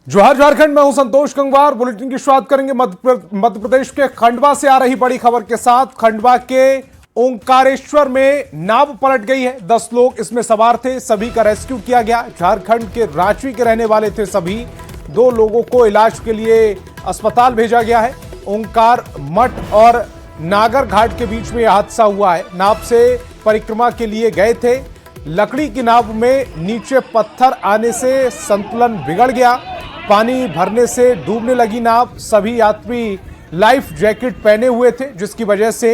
जोहार झारखंड में हूं संतोष गंगवार। बुलेटिन की शुरुआत करेंगे मध्य प्रदेश के खंडवा से आ रही बड़ी खबर के साथ। खंडवा के ओंकारेश्वर में नाव पलट गई है। 10 लोग इसमें सवार थे, सभी का रेस्क्यू किया गया। झारखंड के रांची के रहने वाले थे सभी। 2 लोगों को इलाज के लिए अस्पताल भेजा गया है। ओंकार मठ और नागर घाट के बीच में यह हादसा हुआ है। नाव से परिक्रमा के लिए गए थे। लकड़ी की नाव में नीचे पत्थर आने से संतुलन बिगड़ गया। पानी भरने से डूबने लगी नाव। सभी यात्री लाइफ जैकेट पहने हुए थे, जिसकी वजह से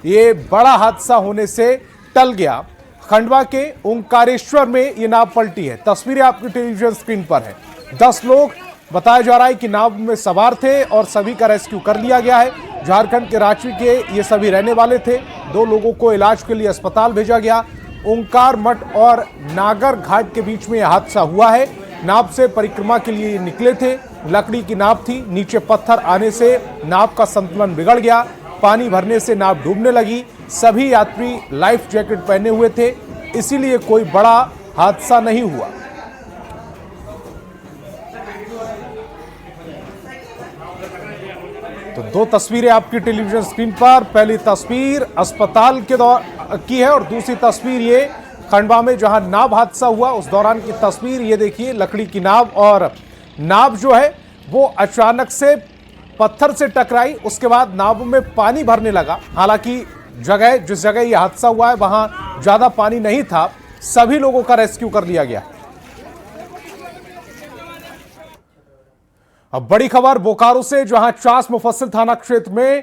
ये बड़ा हादसा होने से टल गया। खंडवा के ओंकारेश्वर में ये नाव पलटी है। तस्वीरें आपकी टेलीविजन स्क्रीन पर है। 10 लोग बताया जा रहा है कि नाव में सवार थे और सभी का रेस्क्यू कर लिया गया है। झारखंड के रांची के ये सभी रहने वाले थे। 2 लोगों को इलाज के लिए अस्पताल भेजा गया। ओंकार मठ और नागर घाट के बीच में यह हादसा हुआ है। नाव से परिक्रमा के लिए निकले थे। लकड़ी की नाव थी, नीचे पत्थर आने से नाव का संतुलन बिगड़ गया। पानी भरने से नाव डूबने लगी। सभी यात्री लाइफ जैकेट पहने हुए थे, इसीलिए कोई बड़ा हादसा नहीं हुआ। तो 2 तस्वीरें आपकी टेलीविजन स्क्रीन पर। पहली तस्वीर अस्पताल के की है और दूसरी तस्वीर ये खंडवा में जहां नाव हादसा हुआ उस दौरान की तस्वीर। ये देखिए, लकड़ी की नाव और नाव जो है वो अचानक से पत्थर से टकराई। उसके बाद नाव में पानी भरने लगा। हालांकि जिस जगह ये हादसा हुआ है वहां ज्यादा पानी नहीं था। सभी लोगों का रेस्क्यू कर लिया गया। अब बड़ी खबर बोकारो से, जहां चास मुफस्सिल थाना क्षेत्र में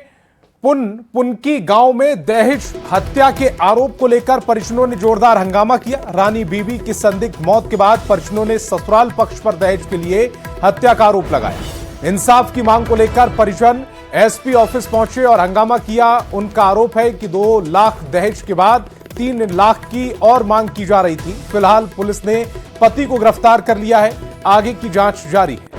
पुनकी गांव में दहेज हत्या के आरोप को लेकर परिजनों ने जोरदार हंगामा किया। रानी बीबी की संदिग्ध मौत के बाद परिजनों ने ससुराल पक्ष पर दहेज के लिए हत्या का आरोप लगाया। इंसाफ की मांग को लेकर परिजन एसपी ऑफिस पहुंचे और हंगामा किया। उनका आरोप है कि 2 लाख दहेज के बाद 3 लाख की और मांग की जा रही थी। फिलहाल पुलिस ने पति को गिरफ्तार कर लिया है। आगे की जांच जारी है।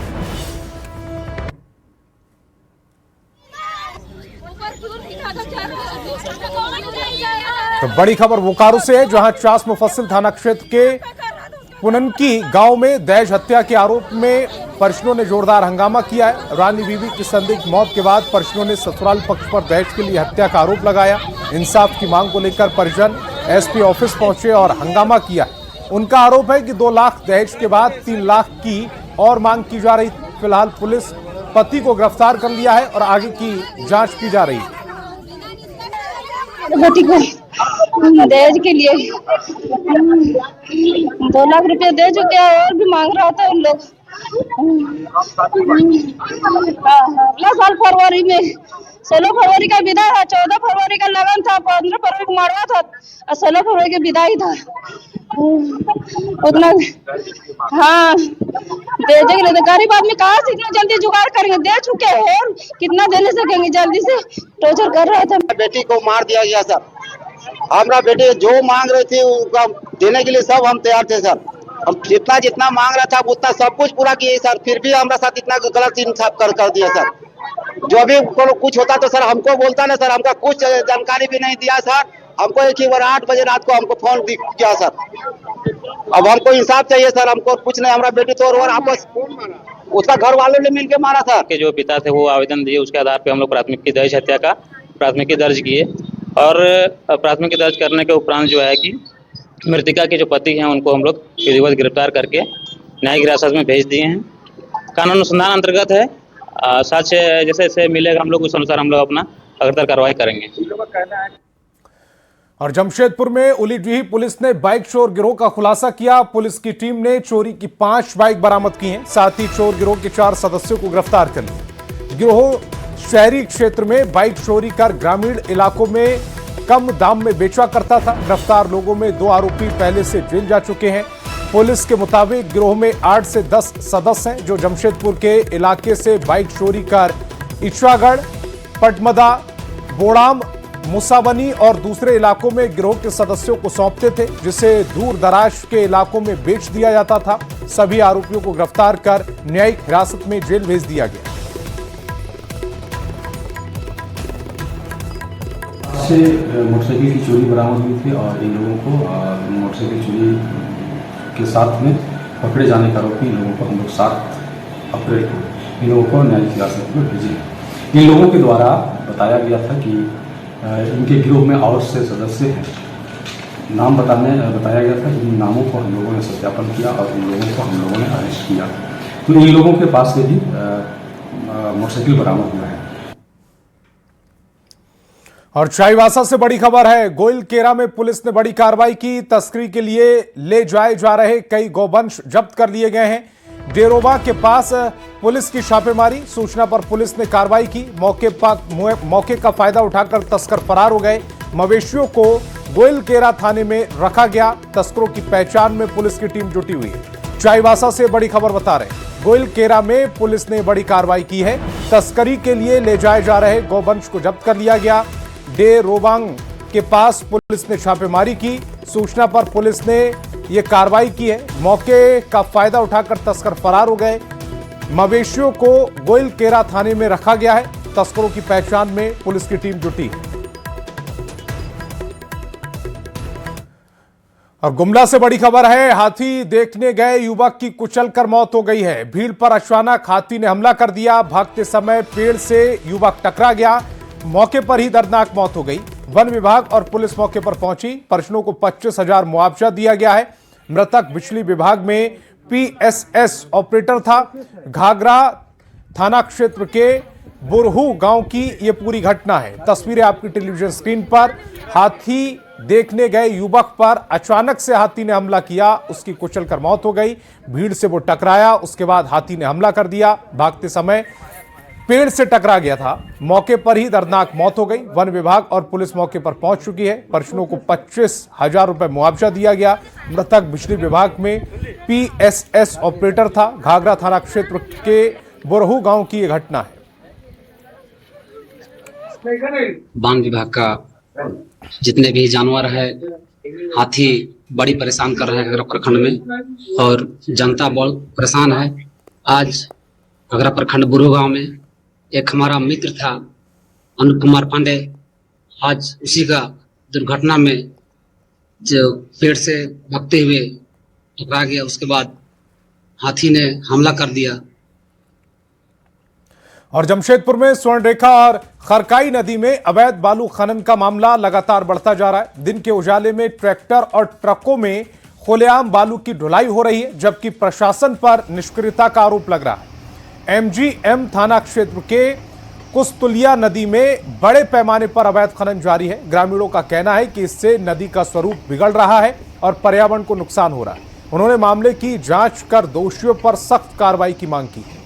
तो बड़ी खबर बोकारो से है, जहां चास मुफस्सिल थाना क्षेत्र के पुनकी गांव में दहेज हत्या के आरोप में परिजनों ने जोरदार हंगामा किया है। रानी बीबी की संदिग्ध मौत के बाद परिजनों ने ससुराल पक्ष पर दहेज के लिए हत्या का आरोप लगाया। इंसाफ की मांग को लेकर परिजन एसपी ऑफिस पहुंचे और हंगामा किया। उनका आरोप है कि 2 लाख दहेज के बाद 3 लाख की और मांग की जा रही। फिलहाल पुलिस पति को गिरफ्तार कर लिया है और आगे की जांच की जा रही है। बेटी को दहेज के लिए 2 लाख रुपए दे चुके हैं और भी मांग रहा था उन लोग। अगला साल फरवरी में 16 फरवरी का विदाई था, 14 फरवरी का लगन था, 15 फरवरी को मरवा था और 16 फरवरी का विदाई था। उतना हाँ दहेज के लिए तो गरीब आदमी कहाँ से इतना जल्दी जुगाड़ करेंगे। दे चुके हैं और कितना देने सकेंगे, जल्दी से टॉर्चर कर रहे थे। बेटी को मार दिया गया सर। हमारा बेटी जो मांग रही थी उसका देने के लिए सब हम तैयार थे सर। हम जितना मांग रहा था उतना सब कुछ पूरा किए सर। फिर भी हमारा साथ इतना गलत इंसाफ कर दिया सर। जो भी कुछ होता तो सर हमको बोलता ना सर। हमका कुछ जानकारी भी नहीं दिया सर। हमको एक ही बार 8 बजे रात को हमको फोन किया सर। अब हमको इंसाफ चाहिए सर। हमको कुछ नहीं, हमारा बेटी तो और आपस उसका घर वालों ने मिलकर मारा सर। के जो पिता थे वो आवेदन दिए, उसके आधार पे हम लोग प्राथमिकी दहेज हत्या का प्राथमिकी दर्ज किए और प्राथमिकी दर्ज करने के उपरांत जो है कि मृतका के जो पति हैं उनको हम लोग विधिवत गिरफ्तार करके न्यायिक हिरासत में भेज दिए हैं। कानून अनुसंधान अंतर्गत है। साक्ष्य जैसे जैसे मिलेगा हम लोग उस अनुसार हम लोग अपना अग्रतर कार्रवाई करेंगे। और जमशेदपुर में उलीडीह पुलिस ने बाइक चोर गिरोह का खुलासा किया। पुलिस की टीम ने चोरी की 5 बाइक बरामद की हैं। साथ ही चोर गिरोह के 4 सदस्यों को गिरफ्तार कर लिया। गिरोह शहरी क्षेत्र में बाइक चोरी कर ग्रामीण इलाकों में कम दाम में बेचा करता था। गिरफ्तार लोगों में 2 आरोपी पहले से जेल जा चुके हैं। पुलिस के मुताबिक गिरोह में 8 से 10 सदस्य हैं, जो जमशेदपुर के इलाके से बाइक चोरी कर इचवागढ़, पटमदा, बोड़ाम, मुसाबनी और दूसरे इलाकों में गिरोह के सदस्यों को सौंपते थे, जिसे दूर दराज के इलाकों में बेच दिया जाता था। सभी आरोपियों को गिरफ्तार कर न्यायिक हिरासत में जेल भेज दिया गया। से मोटरसाइकिल की चोरी बरामद हुई थी और इन लोगों को मोटरसाइकिल चोरी के साथ में पकड़े जाने का आरोपी इन लोगों को हम लोग साथ अप्रैल को इन लोगों को न्यायिक हिरासत में भेजे हैं। इन लोगों के द्वारा बताया गया था कि इनके गिरोह में और से सदस्य हैं। नाम बताया गया था कि इन नामों को हम लोगों ने सत्यापन किया और इन लोगों को हम लोगों ने अरेस्ट किया। तो इन लोगों के पास से भी मोटरसाइकिल बरामद हुआ है। और चाईबासा से बड़ी खबर है, गोइलकेरा में पुलिस ने बड़ी कार्रवाई की। तस्करी के लिए ले जाए जा रहे कई गौवंश जब्त कर लिए गए हैं। डेरोबा के पास पुलिस की छापेमारी, सूचना पर पुलिस ने कार्रवाई की। मौके का फायदा उठाकर तस्कर फरार हो गए। मवेशियों को गोइलकेरा थाने में रखा गया। तस्करों की पहचान में पुलिस की टीम जुटी हुई है। चाईबासा से बड़ी खबर बता रहे हैं, गोइलकेरा में पुलिस ने बड़ी कार्रवाई की है। तस्करी के लिए ले जाए जा रहे गौवंश को जब्त कर लिया गया। डेरोबांग के पास पुलिस ने छापेमारी की। सूचना पर पुलिस ने यह कार्रवाई की है। मौके का फायदा उठाकर तस्कर फरार हो गए। मवेशियों को गोइलकेरा थाने में रखा गया है। तस्करों की पहचान में पुलिस की टीम जुटी है। और गुमला से बड़ी खबर है, हाथी देखने गए युवक की कुचलकर मौत हो गई है। भीड़ पर अचानक हाथी ने हमला कर दिया। भागते समय पेड़ से युवक टकरा गया। मौके पर ही दर्दनाक मौत हो गई। वन विभाग और पुलिस मौके पर पहुंची। परिजनों को 25,000 मुआवजा दिया गया है। मृतक बिजली विभाग में पीएसएस ऑपरेटर था। घाघरा थाना क्षेत्र के बुरहू गांव की यह पूरी घटना है। तस्वीरें आपकी टेलीविजन स्क्रीन पर। हाथी देखने गए युवक पर अचानक से हाथी ने हमला किया। उसकी कुचलकर मौत हो गई। भीड़ से वो टकराया, उसके बाद हाथी ने हमला कर दिया। भागते समय पेड़ से टकरा गया था। मौके पर ही दर्दनाक मौत हो गई। वन विभाग और पुलिस मौके पर पहुंच चुकी है। परिजनों को 25,000 रुपए मुआवजा दिया गया। मृतक बिजली विभाग में पीएसएस ऑपरेटर था। घाघरा थाना क्षेत्र के बुरहू गांव की यह घटना है। वन विभाग का जितने भी जानवर है, हाथी बड़ी परेशान कर रहे हैं घाघरा प्रखंड में और जनता बहुत परेशान है। आज घाघरा प्रखंड बुरहू गांव में एक हमारा मित्र था अनुप कुमार पांडे, आज उसी का दुर्घटना में जो पेड़ से भागते हुए टकरा गया। उसके बाद हाथी ने हमला कर दिया। और जमशेदपुर में स्वर्णरेखा और खरकाई नदी में अवैध बालू खनन का मामला लगातार बढ़ता जा रहा है। दिन के उजाले में ट्रैक्टर और ट्रकों में खुलेआम बालू की ढुलाई हो रही है, जबकि प्रशासन पर निष्क्रियता का आरोप लग रहा है। एमजीएम थाना क्षेत्र के कुस्तुलिया नदी में बड़े पैमाने पर अवैध खनन जारी है। ग्रामीणों का कहना है कि इससे नदी का स्वरूप बिगड़ रहा है और पर्यावरण को नुकसान हो रहा है। उन्होंने मामले की जांच कर दोषियों पर सख्त कार्रवाई की मांग की है।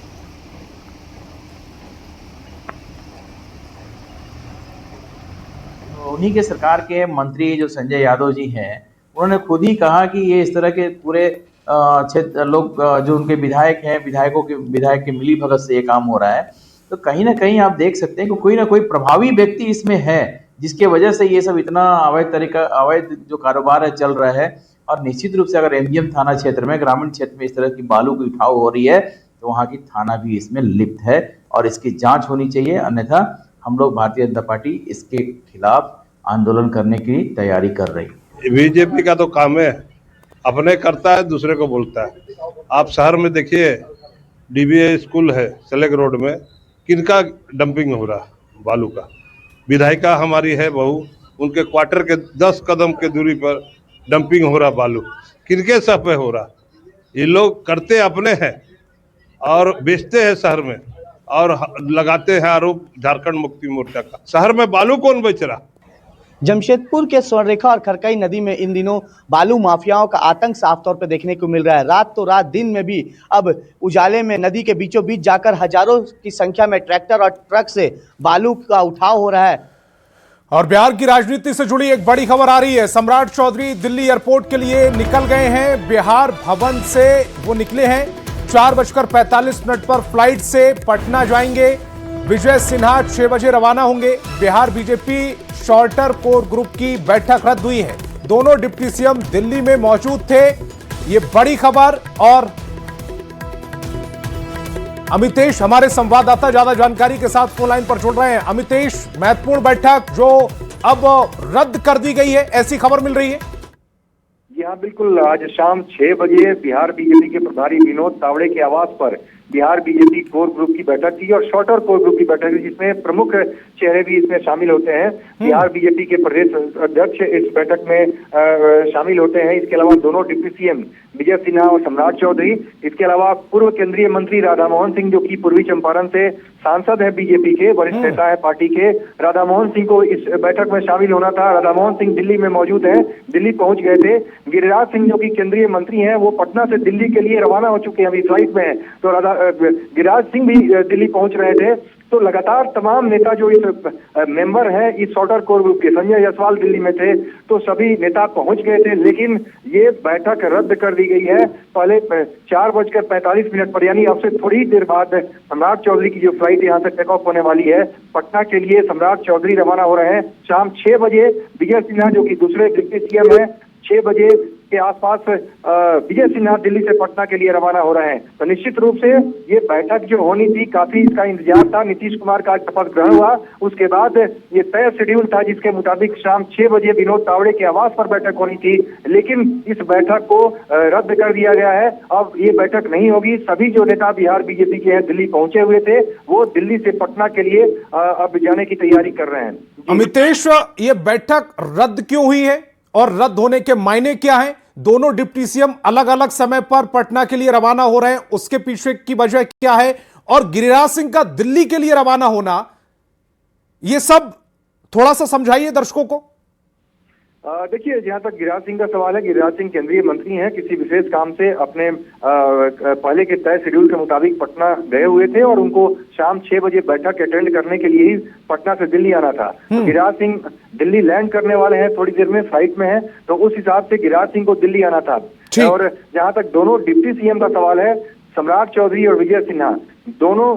उन्हीं के सरकार के मंत्री जो संजय यादव जी हैं, उन्होंने खुद ही कहा कि ये इस तरह के पूरे क्षेत्र लोग जो उनके विधायक हैं, विधायक के मिली भगत से ये काम हो रहा है। तो कहीं ना कहीं आप देख सकते हैं कि कोई ना कोई प्रभावी व्यक्ति इसमें है, जिसके वजह से ये सब इतना अवैध जो कारोबार है चल रहा है। और निश्चित रूप से अगर एमजीएम थाना क्षेत्र में, ग्रामीण क्षेत्र में इस तरह की बालू की उठाव हो रही है तो वहाँ की थाना भी इसमें लिप्त है और इसकी जाँच होनी चाहिए। अन्यथा हम लोग भारतीय जनता पार्टी इसके खिलाफ आंदोलन करने की तैयारी कर रही है। बीजेपी का तो काम है, अपने करता है, दूसरे को बोलता है। आप शहर में देखिए, डीबीए स्कूल है सलेग रोड में, किनका डंपिंग हो रहा बालू का। विधायिका हमारी है बहू, उनके क्वार्टर के 10 कदम के दूरी पर डंपिंग हो रहा बालू। किनके सह पे हो रहा? ये लोग करते अपने हैं और बेचते हैं शहर में और लगाते हैं आरोप झारखंड मुक्ति मोर्चा का। शहर में बालू कौन बेच रहा? जमशेदपुर के स्वर्णरेखा और खरकाई नदी में इन दिनों बालू माफियाओं का आतंक साफ तौर पर देखने को मिल रहा है। रात तो रात, दिन में भी अब उजाले में नदी के बीचों बीच जाकर हजारों की संख्या में ट्रैक्टर और ट्रक से बालू का उठाव हो रहा है। और बिहार की राजनीति से जुड़ी एक बड़ी खबर आ रही है। सम्राट चौधरी दिल्ली एयरपोर्ट के लिए निकल गए हैं। बिहार भवन से वो निकले हैं। 4:45 पर फ्लाइट से पटना जाएंगे। विजय सिन्हा 6 बजे रवाना होंगे। Bihar BJP shorter core group की बैठक रद्द हुई है। दोनों डिप्टी सीएम दिल्ली में मौजूद थे। ये बड़ी खबर। और अमितेश हमारे संवाददाता ज्यादा जानकारी के साथ फोन लाइन पर जुड़ रहे हैं। अमितेश, महत्वपूर्ण बैठक जो अब रद्द कर दी गई है, ऐसी खबर मिल रही है। जी हाँ, बिल्कुल। आज शाम 6 बजे बिहार बीजेपी के प्रभारी विनोद तावड़े के आवास पर बिहार बीजेपी कोर ग्रुप की बैठक थी और शॉर्टर कोर ग्रुप की बैठक थी, जिसमें प्रमुख चेहरे भी इसमें शामिल होते हैं। बिहार बीजेपी के प्रदेश अध्यक्ष इस बैठक में शामिल होते हैं। इसके अलावा दोनों डिप्टी सीएम विजय सिन्हा और सम्राट चौधरी, इसके अलावा पूर्व केंद्रीय मंत्री राधा मोहन सिंह, जो कि पूर्वी चंपारण से सांसद है बीजेपी के, वरिष्ठ नेता है पार्टी के। राधा मोहन सिंह को इस बैठक में शामिल होना था। राधा मोहन सिंह दिल्ली में मौजूद हैं, दिल्ली पहुंच गए थे। गिरिराज सिंह, जो कि केंद्रीय मंत्री हैं, वो पटना से दिल्ली के लिए रवाना हो चुके हैं, अभी फ्लाइट में हैं। तो गिरिराज सिंह भी दिल्ली पहुंच रहे थे। तो लगातार तमाम नेता जो इस मेंबर हैं इस शॉर्टर कोर ग्रुप के, संजय जायसवाल दिल्ली में थे, तो सभी नेता पहुंच गए थे, लेकिन ये बैठक रद्द कर दी गई है। पहले 4:45 पर, यानी अब से थोड़ी देर बाद सम्राट चौधरी की जो फ्लाइट यहाँ से टेक ऑफ होने वाली है, पटना के लिए सम्राट चौधरी रवाना हो रहे हैं। शाम 6 बजे विजय सिन्हा, जो कि दूसरे डिप्टी सीएम है, 6 बजे के आसपास विजय सिन्हा दिल्ली से पटना के लिए रवाना हो रहे हैं। तो निश्चित रूप से ये बैठक जो होनी थी, काफी इसका इंतजार था। नीतीश कुमार का शपथ ग्रहण हुआ, उसके बाद ये तय शेड्यूल था जिसके मुताबिक शाम 6 बजे विनोद तावड़े के आवास पर बैठक होनी थी, लेकिन इस बैठक को रद्द कर दिया गया है। अब ये बैठक नहीं होगी। सभी जो नेता बिहार बीजेपी के हैं दिल्ली पहुंचे हुए थे, वो दिल्ली से पटना के लिए अब जाने की तैयारी कर रहे हैं। अमितेश, ये बैठक रद्द क्यों हुई है और रद्द होने के मायने क्या हैं? दोनों डिप्टी सीएम अलग अलग समय पर पटना के लिए रवाना हो रहे हैं, उसके पीछे की वजह क्या है? और गिरिराज सिंह का दिल्ली के लिए रवाना होना, ये सब थोड़ा सा समझाइए दर्शकों को। देखिए, जहां तक गिरिराज सिंह का सवाल है, गिरिराज सिंह केंद्रीय मंत्री हैं, किसी विशेष काम से अपने पहले के तय शेड्यूल के मुताबिक पटना गए हुए थे और उनको शाम 6 बजे बैठक अटेंड करने के लिए ही पटना से दिल्ली आना था। तो गिरिराज सिंह दिल्ली लैंड करने वाले हैं, थोड़ी देर में फ्लाइट में है, तो उस हिसाब से गिरिराज सिंह को दिल्ली आना था। और जहां तक दोनों डिप्टी सीएम का सवाल है, सम्राट चौधरी और विजय सिन्हा दोनों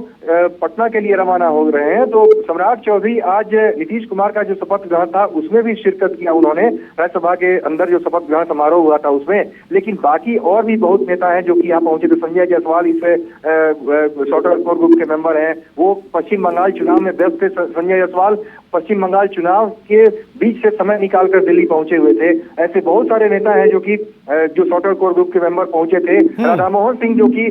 पटना के लिए रवाना हो रहे हैं। तो सम्राट चौधरी आज नीतीश कुमार का जो शपथ ग्रहण था उसमें भी शिरकत किया उन्होंने, राज्यसभा के अंदर जो शपथ ग्रहण समारोह हुआ था उसमें। लेकिन बाकी और भी बहुत नेता हैं जो कि यहाँ पहुंचे थे। संजय जायसवाल इस शॉर्टर कोर ग्रुप के मेंबर हैं, वो पश्चिम बंगाल चुनाव में व्यस्त थे। संजय जायसवाल पश्चिम बंगाल चुनाव के बीच से समय निकालकर दिल्ली पहुंचे हुए थे। ऐसे बहुत सारे नेता हैं जो शॉर्टर कोर ग्रुप के मेंबर पहुंचे थे। राधा मोहन सिंह, जो कि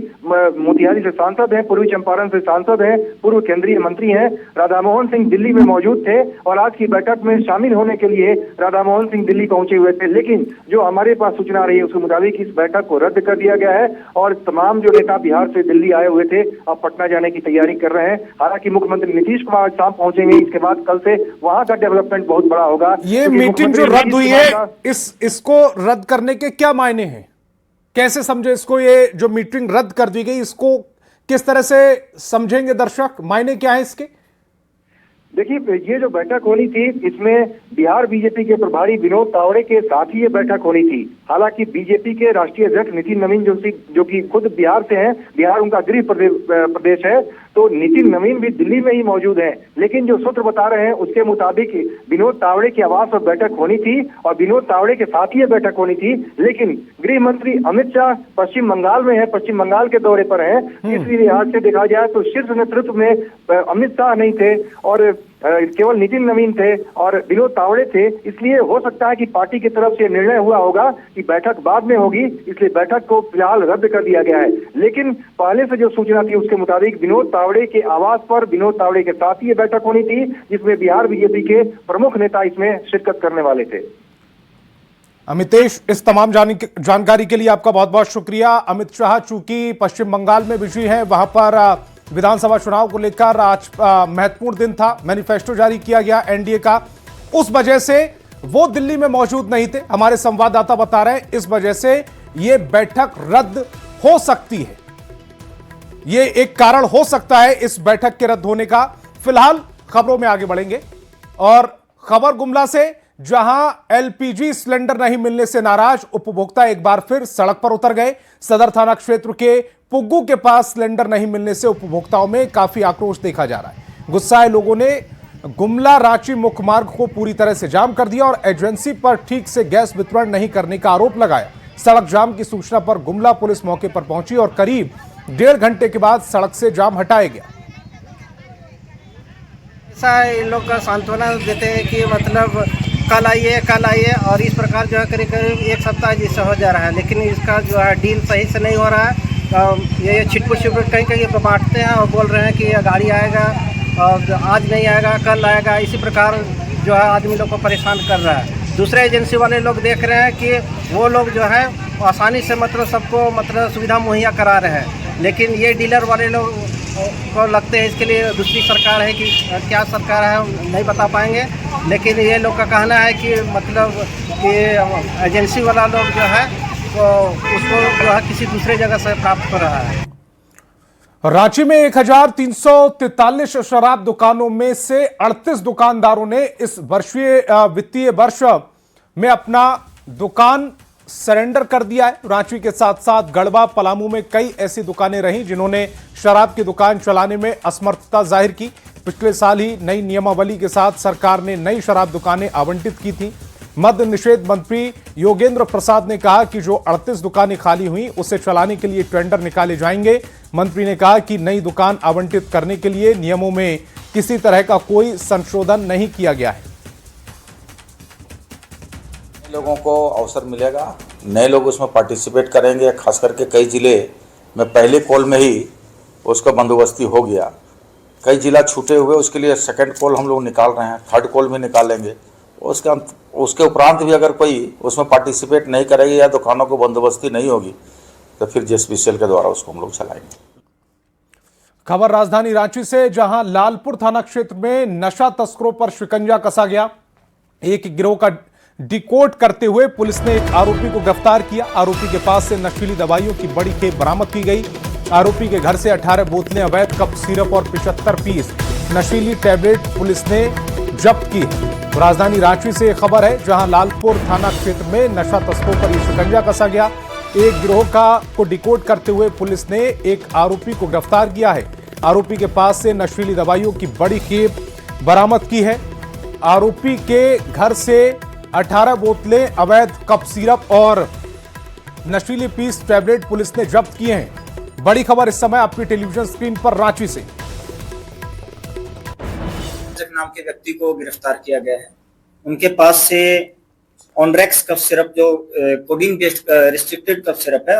मोतिहारी से सांसद हैं, पूर्वी चंपारण से सांसद हैं, पूर्व केंद्रीय मंत्री हैं, राधा मोहन सिंह दिल्ली में मौजूद थे और आज की बैठक में शामिल होने के लिए राधा मोहन सिंह दिल्ली पहुंचे हुए थे। लेकिन जो हमारे पास सूचना आ रही है उसके मुताबिक इस बैठक को रद्द कर दिया गया है और तमाम जो नेता बिहार से दिल्ली आए हुए थे अब पटना जाने की तैयारी कर रहे हैं। हालांकि मुख्यमंत्री नीतीश कुमार शाम पहुंचेंगे, इसके बाद कल से वहां का डेवलपमेंट बहुत बड़ा होगा। ये मीटिंग जो रद्द हुई है, इसको रद्द करने के क्या मायने हैं? कैसे समझे इसको? ये जो मीटिंग रद्द कर दी गई, इसको किस तरह से समझेंगे दर्शक? मायने क्या है इसके? देखिए, ये जो बैठक होनी थी इसमें बिहार बीजेपी के प्रभारी विनोद तावड़े के साथ ही ये बैठक होनी थी। हालांकि बीजेपी के राष्ट्रीय अध्यक्ष नितिन नवीन जो कि खुद बिहार से हैं, बिहार उनका गृह प्रदेश है, तो नितिन नवीन भी दिल्ली में ही मौजूद हैं। लेकिन जो सूत्र बता रहे हैं उसके मुताबिक विनोद तावड़े के आवास पर बैठक होनी थी और विनोद तावड़े के साथ ही ये बैठक होनी थी। लेकिन गृह मंत्री अमित शाह पश्चिम बंगाल में है, पश्चिम बंगाल के दौरे पर हैं। इसलिए लिहाज से देखा जाए तो शीर्ष नेतृत्व में अमित शाह नहीं थे और केवल नितिन नवीन थे और विनोद तावड़े थे। इसलिए हो सकता है कि पार्टी की तरफ से निर्णय हुआ होगा कि बैठक बाद में होगी, इसलिए बैठक को फिलहाल रद्द कर दिया गया है। लेकिन पहले से जो सूचना थी उसके मुताबिक विनोद तावड़े के आवास पर विनोद तावड़े के साथ ही ये बैठक होनी थी, जिसमें बिहार बीजेपी के प्रमुख नेता इसमें शिरकत करने वाले थे। अमितेश, इस तमाम जानकारी के लिए आपका बहुत बहुत शुक्रिया। अमित शाह चूंकि पश्चिम बंगाल में बिजी हैं, वहां पर विधानसभा चुनाव को लेकर आज महत्वपूर्ण दिन था, मैनिफेस्टो जारी किया गया एनडीए का, उस वजह से वो दिल्ली में मौजूद नहीं थे। हमारे संवाददाता बता रहे हैं इस वजह से ये बैठक रद्द हो सकती है, ये एक कारण हो सकता है इस बैठक के रद्द होने का। फिलहाल खबरों में आगे बढ़ेंगे और खबर गुमला से, जहां एलपीजी सिलेंडर नहीं मिलने से नाराज उपभोक्ता एक बार फिर सड़क पर उतर गए। सदर थाना क्षेत्र के पुग्गू के पास सिलेंडर नहीं मिलने से उपभोक्ताओं में काफी आक्रोश देखा जा रहा है। गुस्साए लोगों ने गुमला रांची मुख्य मार्ग को पूरी तरह से जाम कर दिया और एजेंसी पर ठीक से गैस वितरण नहीं करने का आरोप लगाया। सड़क जाम की सूचना पर गुमला पुलिस मौके पर पहुंची और करीब 1.5 घंटे के बाद सड़क से जाम हटाया गया। ऐसा इन लोग का सांत्वना देते हैं कि मतलब कल आइए और इस प्रकार जो है करीब 1 सप्ताह जिससे हो जा रहा है, लेकिन इसका जो है डील सही से नहीं हो रहा है। ये छिटपुट छिटपुट कहीं कहीं पे बांटते हैं और बोल रहे हैं कि ये गाड़ी आएगा और आज नहीं आएगा कल आएगा, इसी प्रकार जो है आदमी लोग को परेशान कर रहा है। दूसरे एजेंसी वाले लोग देख रहे हैं कि वो लोग जो है आसानी से मतलब सबको मतलब सुविधा मुहैया करा रहे हैं, लेकिन ये डीलर वाले लोग को लगते हैं इसके लिए दूसरी सरकार है कि क्या सरकार है हम नहीं बता पाएंगे, लेकिन ये लोग का कहना है कि मतलब कि एजेंसी वाला लोग जो है तो उसको जो है किसी दूसरे जगह से प्राप्त कर रहा है। रांची में 1343 शराब दुकानों में से 38 दुकानदारों ने इस वित्तीय वर्ष में अपना दुकान सरेंडर कर दिया है। रांची के साथ साथ गढ़वा, पलामू में कई ऐसी दुकानें रहीं जिन्होंने शराब की दुकान चलाने में असमर्थता जाहिर की। पिछले साल ही नई नियमावली के साथ सरकार ने नई शराब दुकानें आवंटित की थी। मद्य निषेध मंत्री योगेंद्र प्रसाद ने कहा कि जो 38 दुकानें खाली हुई उसे चलाने के लिए टेंडर निकाले जाएंगे। मंत्री ने कहा कि नई दुकान आवंटित करने के लिए नियमों में किसी तरह का कोई संशोधन नहीं किया गया है। लोगों को अवसर मिलेगा, नए लोग उसमें पार्टिसिपेट करेंगे। खास करके कई जिले में पहले कॉल में ही उसका बंदोबस्ती हो गया, कई जिला छूटे हुए, उसके लिए सेकंड कॉल हम लोग निकाल रहे हैं, थर्ड कॉल भी निकालेंगे। उसके उपरांत भी अगर कोई उसमें पार्टिसिपेट नहीं करेगी या दुकानों को बंदोबस्ती नहीं होगी तो फिर जेएसपीसीएल के द्वारा उसको हम लोग चलाएंगे। खबर राजधानी रांची से, जहां लालपुर थाना क्षेत्र में नशा तस्करों पर शिकंजा कसा गया। एक गिरोह का डिकोड करते हुए पुलिस ने एक आरोपी को गिरफ्तार किया। आरोपी के पास से नशीली दवाइयों की बड़ी खेप बरामद की गई। आरोपी के घर से 18 बोतलें अवैध कफ सिरप और 75 पीस नशीली टैबलेट पुलिस ने जब्त की है। राजधानी रांची से एक खबर है, जहां लालपुर थाना क्षेत्र में नशा तस्करों पर यह शिकंजा कसा गया। एक गिरोह को डिकोड करते हुए पुलिस ने एक आरोपी को गिरफ्तार किया है। आरोपी के पास से नशीली दवाइयों की बड़ी खेप बरामद की है। आरोपी के घर से 18 बोतलें अवैध कफ सिरप और नशीली पीस टैबलेट पुलिस ने जब्त किए हैं। बड़ी खबर इस समय आपकी टेलीविजन स्क्रीन पर रांची से। नाम के व्यक्ति को गिरफ्तार किया गया है। उनके पास से ऑनरेक्स कफ सिरप जो codeine based restricted cough syrup है,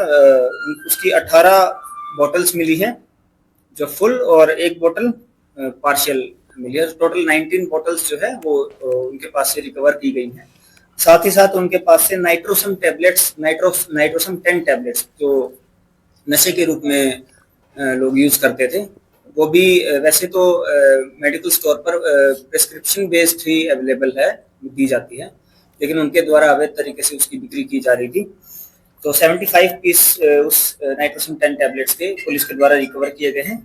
उसकी 18 बॉटल्स मिली है जो फुल और एक बोतल पार्शियल मिली है। टोटल 19 बॉटल्स जो है वो उनके पास से रिकवर की गई हैं। साथ ही साथ उनके पास से नाइट्रोसम टैबलेट्स, नाइट्रोसम 10 टैबलेट्स जो नशे के रूप में लोग यूज करते थे, वो भी वैसे तो मेडिकल स्टोर पर प्रिस्क्रिप्शन बेस्ड ही अवेलेबल है, दी जाती है, लेकिन उनके द्वारा अवैध तरीके से उसकी बिक्री की जा रही थी। तो 75 पीस उस नाइट्रोसम 10 टैबलेट्स के पुलिस के द्वारा रिकवर किए गए हैं।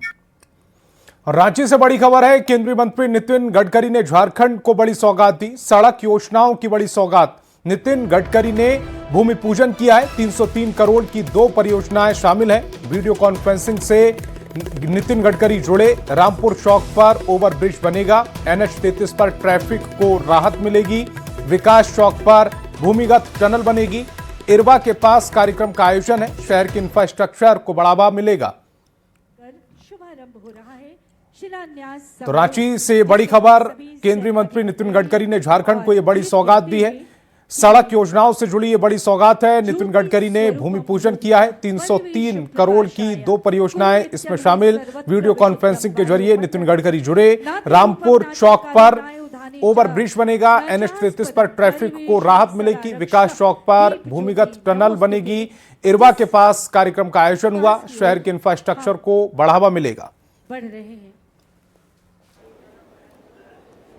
रांची से बड़ी खबर है, केंद्रीय मंत्री नितिन गडकरी ने झारखंड को बड़ी सौगात दी। सड़क योजनाओं की बड़ी सौगात नितिन गडकरी ने भूमि पूजन किया है। 303 करोड़ की 2 परियोजनाएं शामिल हैं। वीडियो कॉन्फ्रेंसिंग से नितिन गडकरी जुड़े। रामपुर चौक पर ओवरब्रिज बनेगा। NH-33 पर ट्रैफिक को राहत मिलेगी। विकास चौक पर भूमिगत टनल बनेगी। इरवा के पास कार्यक्रम का आयोजन है। शहर के इंफ्रास्ट्रक्चर को बढ़ावा मिलेगा। तो रांची से बड़ी खबर, केंद्रीय मंत्री नितिन गडकरी ने झारखंड को यह बड़ी सौगात दी है। सड़क योजनाओं से जुड़ी ये बड़ी सौगात है। नितिन गडकरी ने भूमि पूजन किया है। 303 करोड़ की 2 परियोजनाएं इसमें शामिल। वीडियो कॉन्फ्रेंसिंग के जरिए नितिन गडकरी जुड़े। रामपुर चौक पर ओवरब्रिज बनेगा। NH-33 पर ट्रैफिक को राहत मिलेगी। विकास चौक पर भूमिगत टनल बनेगी। इरवा के पास कार्यक्रम का आयोजन हुआ। शहर के इंफ्रास्ट्रक्चर को बढ़ावा मिलेगा।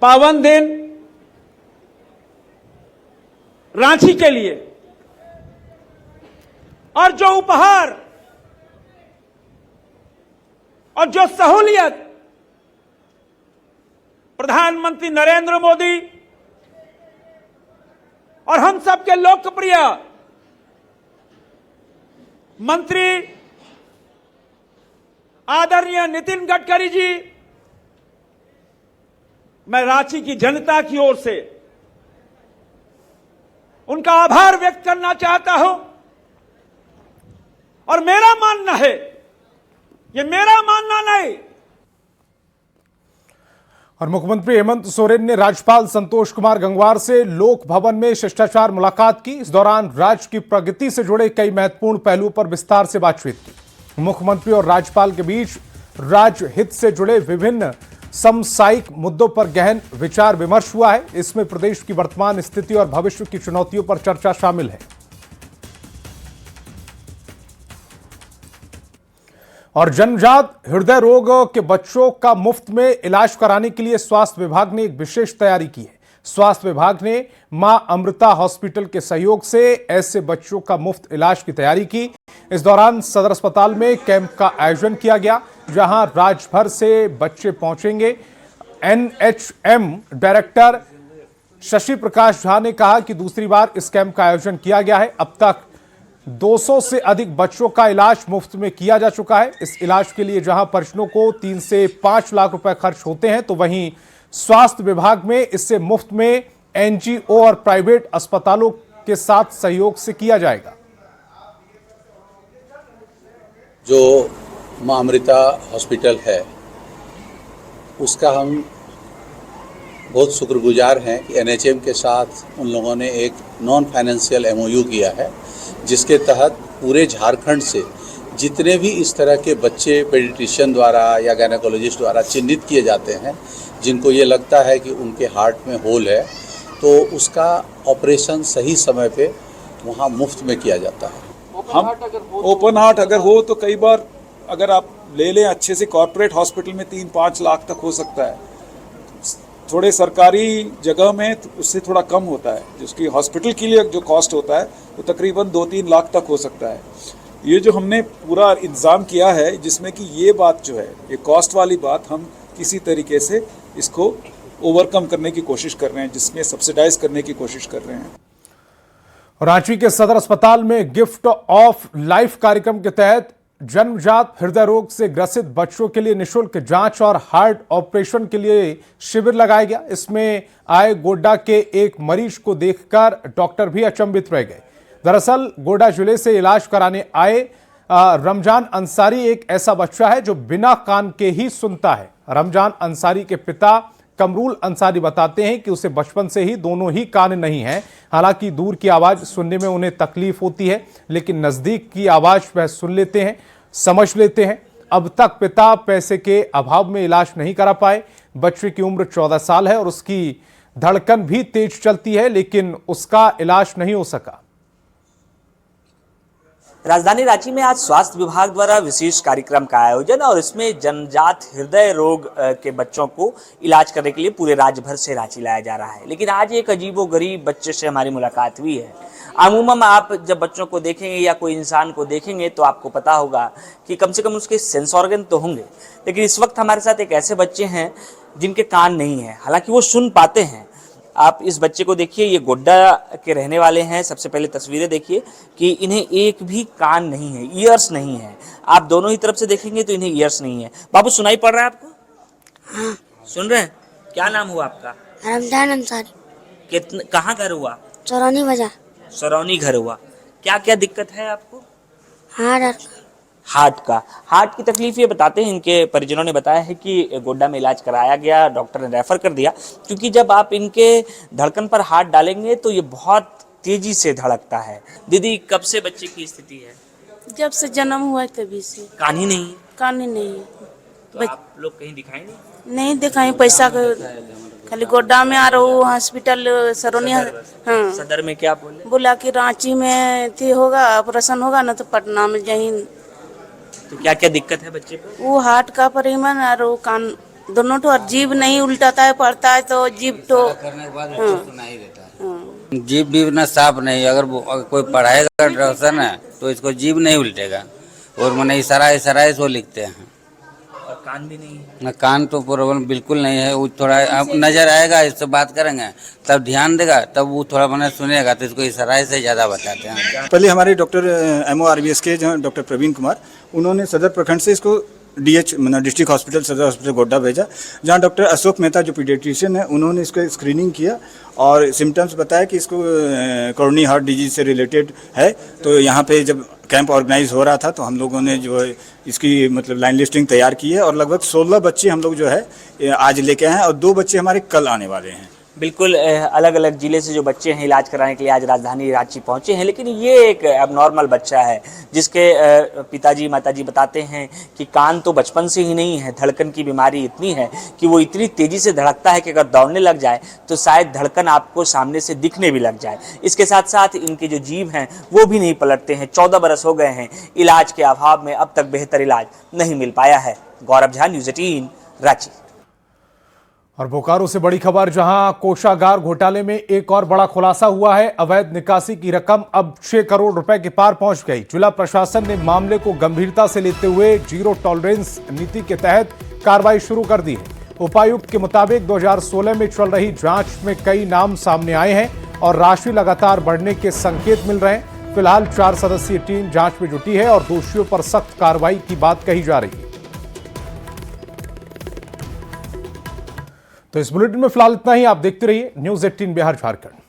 पावन दिन रांची के लिए, और जो उपहार और जो सहूलियत प्रधानमंत्री नरेंद्र मोदी और हम सबके लोकप्रिय मंत्री आदरणीय नितिन गडकरी जी, मैं रांची की जनता की ओर से उनका आभार व्यक्त करना चाहता हूं। और मेरा मानना है, ये मेरा मानना नहीं। और मुख्यमंत्री हेमंत सोरेन ने राज्यपाल संतोष कुमार गंगवार से लोक भवन में शिष्टाचार मुलाकात की। इस दौरान राज्य की प्रगति से जुड़े कई महत्वपूर्ण पहलुओं पर विस्तार से बातचीत की। मुख्यमंत्री और राज्यपाल के बीच राज्य हित से जुड़े विभिन्न समसामयिक मुद्दों पर गहन विचार विमर्श हुआ है। इसमें प्रदेश की वर्तमान स्थिति और भविष्य की चुनौतियों पर चर्चा शामिल है। और जन्मजात हृदय रोग के बच्चों का मुफ्त में इलाज कराने के लिए स्वास्थ्य विभाग ने एक विशेष तैयारी की है। स्वास्थ्य विभाग ने मां अमृता हॉस्पिटल के सहयोग से ऐसे बच्चों का मुफ्त इलाज की तैयारी की। इस दौरान सदर अस्पताल में कैंप का आयोजन किया गया, जहां राज्य भर से बच्चे पहुंचेंगे। एनएचएम डायरेक्टर शशि प्रकाश झा ने कहा कि दूसरी बार इस कैंप का आयोजन किया गया है। अब तक 200 से अधिक बच्चों का इलाज मुफ्त में किया जा चुका है। इस इलाज के लिए जहां परिजनों को 3 से 5 लाख रुपए खर्च होते हैं, तो वहीं स्वास्थ्य विभाग में इससे मुफ्त में एनजीओ और प्राइवेट अस्पतालों के साथ सहयोग से किया जाएगा। जो मां अमृता हॉस्पिटल है, उसका हम बहुत शुक्रगुजार हैं कि एनएचएम के साथ उन लोगों ने एक नॉन फाइनेंशियल एमओयू किया है, जिसके तहत पूरे झारखंड से जितने भी इस तरह के बच्चे पेडिट्रिशियन द्वारा या गायनेकोलॉजिस्ट द्वारा चिन्हित किए जाते हैं, जिनको ये लगता है कि उनके हार्ट में होल है, तो उसका ऑपरेशन सही समय पे वहाँ मुफ्त में किया जाता है। हम ओपन हार्ट अगर हो तो कई बार अगर आप ले लें अच्छे से कॉर्पोरेट हॉस्पिटल में 3-5 लाख तक हो सकता है। थोड़े सरकारी जगह में उससे थोड़ा कम होता है। जिसकी हॉस्पिटल के लिए जो कॉस्ट होता है वो तकरीबन 2-3 लाख तक हो सकता है। ये जो हमने पूरा इंतज़ाम किया है, जिसमें कि ये बात जो है, ये कॉस्ट वाली बात, हम किसी तरीके से इसको ओवरकम करने की कोशिश कर रहे हैं, जिसमें सब्सिडाइज करने की कोशिश कर रहे हैं। रांची के सदर अस्पताल में गिफ्ट ऑफ लाइफ कार्यक्रम के तहत जन्मजात हृदय रोग से ग्रसित बच्चों के लिए निःशुल्क जांच और हार्ट ऑपरेशन के लिए शिविर लगाया गया। इसमें आए गोड्डा के एक मरीज को देखकर डॉक्टर भी अचंभित रह गए। दरअसल गोड्डा जिले से इलाज कराने आए रमजान अंसारी एक ऐसा बच्चा है जो बिना कान के ही सुनता है। रमजान अंसारी के पिता कमरुल अंसारी बताते हैं कि उसे बचपन से ही दोनों ही कान नहीं हैं। हालांकि दूर की आवाज सुनने में उन्हें तकलीफ होती है, लेकिन नजदीक की आवाज वह सुन लेते हैं, समझ लेते हैं। अब तक पिता पैसे के अभाव में इलाज नहीं करा पाए। बच्चे की उम्र 14 साल है और उसकी धड़कन भी तेज चलती है, लेकिन उसका इलाज नहीं हो सका। राजधानी रांची में आज स्वास्थ्य विभाग द्वारा विशेष कार्यक्रम का आयोजन और इसमें जन्मजात हृदय रोग के बच्चों को इलाज करने के लिए पूरे राज्य भर से रांची लाया जा रहा है। लेकिन आज एक अजीबोगरीब बच्चे से हमारी मुलाकात हुई है। अमूमन आप जब बच्चों को देखेंगे या कोई इंसान को देखेंगे तो आपको पता होगा कि कम से कम उसके सेंस ऑर्गन तो होंगे, लेकिन इस वक्त हमारे साथ एक ऐसे बच्चे हैं जिनके कान नहीं है, हालांकि वो सुन पाते हैं। आप इस बच्चे को देखिए, ये गोड्डा के रहने वाले हैं। सबसे पहले तस्वीरें देखिए कि इन्हें एक भी कान नहीं है, ईयर्स नहीं है। आप दोनों ही तरफ से देखेंगे तो इन्हें ईयर्स नहीं है। बाबू सुनाई पड़ रहा है आपको? हाँ। सुन रहे हैं? क्या नाम हुआ आपका? रमजान अंसारी। कहाँ घर हुआ? सरौनी बाजार। सरौनी घर हुआ। क्या क्या दिक्कत है आपको? हार्ट की तकलीफ ये बताते हैं। इनके परिजनों ने बताया है कि गोड्डा में इलाज कराया गया, डॉक्टर ने रेफर कर दिया, क्योंकि जब आप इनके धड़कन पर हाथ डालेंगे तो ये बहुत तेजी से धड़कता है। दीदी, कब से बच्चे की स्थिति है? जब से जन्म हुआ तभी से। कान ही नहीं है? कान ही नहीं है। तो आप लोग कहीं दिखाए नहीं दिखाए, पैसा खाली गोड्डा में आ रहा हूँ, हॉस्पिटल सरौनी। हाँ, सदर में क्या बोले? बोला कि रांची में थी होगा, ऑपरेशन होगा ना तो पटना में जाही। तो क्या क्या दिक्कत है बच्चे को? वो हार्ट का परिमन और वो कान दोनों तो, जीभ नहीं उल्टाता है, पड़ता है तो जीभ तो जीभ भी ना साफ नहीं। अगर कोई पढ़ाएगा डॉक्टर है तो इसको जीभ नहीं उल्टेगा, और मैंने इशारा सो लिखते हैं। और कान भी नहीं है? ना, कान तो प्रॉब्लम बिल्कुल नहीं है। वो थोड़ा अब नजर आएगा, इससे बात करेंगे तब ध्यान देगा, तब वो थोड़ा मैंने सुनेगा, तो इसको इशारा से ज़्यादा बताते हैं। पहले हमारे डॉक्टर MORBS के जहाँ डॉक्टर प्रवीण कुमार, उन्होंने सदर प्रखंड से इसको DH डिस्ट्रिक्ट हॉस्पिटल, सदर हॉस्पिटल गोड्डा भेजा, जहाँ डॉक्टर अशोक मेहता जो पीडियाट्रिशियन है, उन्होंने इसको स्क्रीनिंग किया और सिम्टम्स बताया कि इसको कोरोनरी हार्ट डिजीज से रिलेटेड है। तो यहाँ पे जब कैंप ऑर्गेनाइज हो रहा था तो हम लोगों ने जो है इसकी मतलब लाइन लिस्टिंग तैयार की है, और लगभग 16 बच्चे हम लोग जो है आज लेके आए हैं, और 2 बच्चे हमारे कल आने वाले हैं। बिल्कुल अलग अलग जिले से जो बच्चे हैं इलाज कराने के लिए आज राजधानी रांची पहुंचे हैं, लेकिन ये एक एबनॉर्मल बच्चा है जिसके पिताजी माताजी बताते हैं कि कान तो बचपन से ही नहीं है, धड़कन की बीमारी इतनी है कि वो इतनी तेज़ी से धड़कता है कि अगर दौड़ने लग जाए तो शायद धड़कन आपको सामने से दिखने भी लग जाए। इसके साथ साथ इनके जो जीभ हैं वो भी नहीं पलटते हैं। 14 बरस हो गए हैं, इलाज के अभाव में अब तक बेहतर इलाज नहीं मिल पाया है। गौरव झा, न्यूज़ 18 रांची। और बोकारो से बड़ी खबर, जहां कोषागार घोटाले में एक और बड़ा खुलासा हुआ है। अवैध निकासी की रकम अब 6 करोड़ रुपए के पार पहुंच गई। जिला प्रशासन ने मामले को गंभीरता से लेते हुए जीरो टॉलरेंस नीति के तहत कार्रवाई शुरू कर दी है। उपायुक्त के मुताबिक 2016 में चल रही जांच में कई नाम सामने आए हैं और राशि लगातार बढ़ने के संकेत मिल रहे हैं। फिलहाल 4 सदस्यीय टीम जांच में जुटी है और दोषियों पर सख्त कार्रवाई की बात कही जा रही है। तो इस बुलेटिन में फिलहाल इतना ही। आप देखते रहिए न्यूज़ 18 बिहार झारखंड।